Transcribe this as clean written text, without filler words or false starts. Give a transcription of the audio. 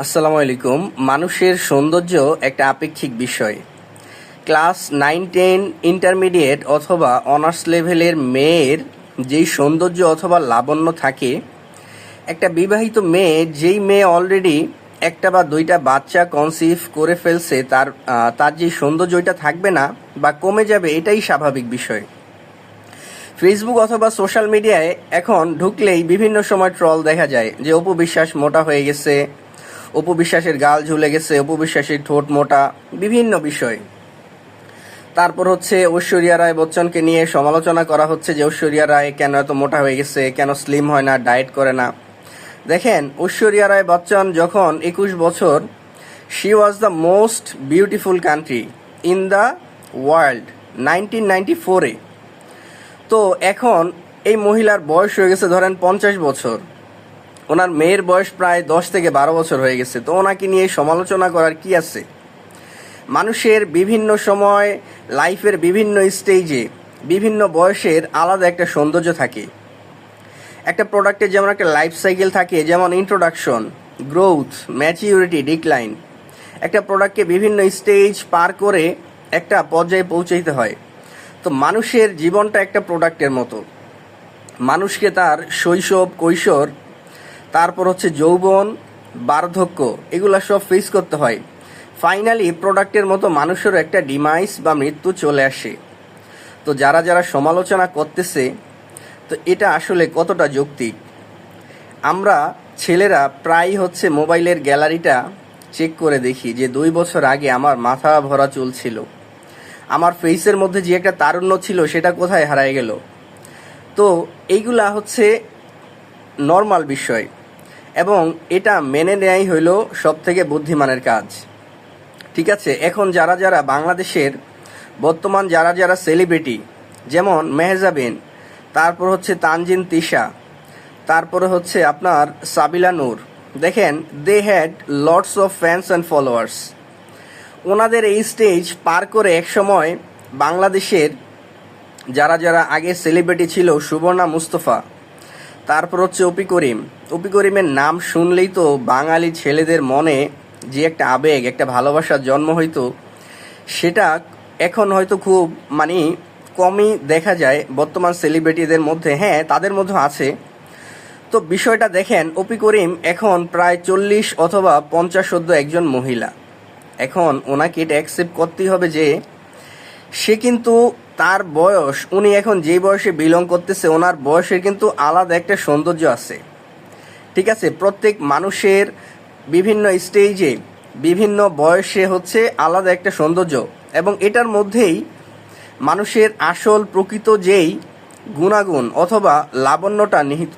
আসসালামু আলাইকুম। মানুষের সৌন্দর্য একটা আপেক্ষিক বিষয়। ক্লাস 9-10 ইন্টারমিডিয়েট অথবা অনার্স লেভেলের মেয়ের যেই সৌন্দর্য অথবা লাবণ্য থাকে, একটা বিবাহিত মেয়ে যেই মেয়ে অলরেডি একটা বা দুইটা বাচ্চা কনসিভ করে ফেলছে, তার যে সৌন্দর্য ওইটা থাকবে না বা কমে যাবে, এটাই স্বাভাবিক বিষয়। ফেসবুক অথবা সোশ্যাল মিডিয়ায় এখন ঢুকলেই বিভিন্ন সময় ট্রল দেখা যায় যে অপু বিশ্বাস মোটা হয়ে গেছে, অপু বিশ্বাসের গাল ঝুলে গেছে, অপু বিশ্বাসের ঠোঁট মোটা, বিভিন্ন বিষয়। তারপর হচ্ছে ঐশ্বরিয়া রায় বচ্চনকে নিয়ে সমালোচনা করা হচ্ছে যে ঐশ্বরিয়া রায় কেন এত মোটা হয়ে গেছে, কেন স্লিম হয় না, ডায়েট করে না। দেখেন, ঐশ্বরিয়া রায় বচ্চন যখন 21 বছর, she was the most beautiful country in the world 1994-এ। তো এখন এই মহিলার বয়স হয়ে গেছে ধরেন 50 বছর, ওনার মেয়ের বয়স প্রায় 10 থেকে 12 বছর হয়ে গেছে। তো ওনাকে নিয়ে সমালোচনা করার কি আছে? মানুষের বিভিন্ন সময় লাইফের বিভিন্ন স্টেজে বিভিন্ন বয়সের আলাদা একটা সৌন্দর্য থাকে। একটা প্রোডাক্টের যেমন একটা লাইফ সাইকেল থাকে, যেমন ইন্ট্রোডাকশন, গ্রোথ, ম্যাচিউরিটি, ডিক্লাইন। একটা প্রোডাক্টকে বিভিন্ন স্টেজ পার করে একটা পর্যায়ে পৌঁছাইতে হয়। তো মানুষের জীবনটা একটা প্রোডাক্টের মতো। মানুষকে তার শৈশব, কৈশোর, তারপর হচ্ছে যৌবন, বার্ধক্য, এগুলা সব ফেস করতে হয়। ফাইনালি প্রোডাক্টের মতো মানুষেরও একটা ডিমাইস বা মৃত্যু চলে আসে। তো যারা যারা সমালোচনা করতেছে, তো এটা আসলে কতটা যৌক্তিক? আমরা ছেলেরা প্রায় হচ্ছে মোবাইলের গ্যালারিটা চেক করে দেখি যে 2 বছর আগে আমার মাথা ভরা চুল ছিল, আমার ফেসের মধ্যে যে একটা তারুণ্য ছিল সেটা কোথায় হারায় গেল। তো এইগুলা হচ্ছে নর্মাল বিষয়, এবং এটা মেনে নেয়াই হইল সব থেকে বুদ্ধিমানের কাজ। ঠিক আছে, এখন যারা যারা বাংলাদেশের বর্তমান যারা যারা সেলিব্রিটি, যেমন মেহজাবিন, তারপর হচ্ছে তানজিন তিশা, তারপরে হচ্ছে আপনার সাবিলা নূর, দেখেন they had lots of fans and followers. ওনাদের এই স্টেজ পার করে একসময় বাংলাদেশের যারা যারা আগে সেলিব্রিটি ছিল, সুবর্ণা মুস্তফা, তারপর হচ্ছে অপি করিম। অপি করিমের নাম শুনলেই তো বাঙালি ছেলেদের মনে যে একটা আবেগ, একটা ভালোবাসার জন্ম হইতো, সেটা এখন হয়তো খুব কমই দেখা যায় বর্তমান সেলিব্রিটিদের মধ্যে। হ্যাঁ, তাদের মধ্যে আছে। তো বিষয়টা দেখেন, অপি করিম এখন প্রায় 40 অথবা 50 সদ্য একজন মহিলা। এখন ওনাকে এটা অ্যাকসেপ্ট করতেই হবে যে সে কিন্তু তার বয়স, উনি এখন যে বয়সে বিলং করতেছে, ওনার বয়সের কিন্তু আলাদা একটা সৌন্দর্য আছে। ঠিক আছে, প্রত্যেক মানুষের বিভিন্ন স্টেজে বিভিন্ন বয়সে হচ্ছে আলাদা একটা সৌন্দর্য, এবং এটার মধ্যেই মানুষের আসল প্রকৃত যেই গুণাগুণ অথবা লাবণ্যটা নিহিত।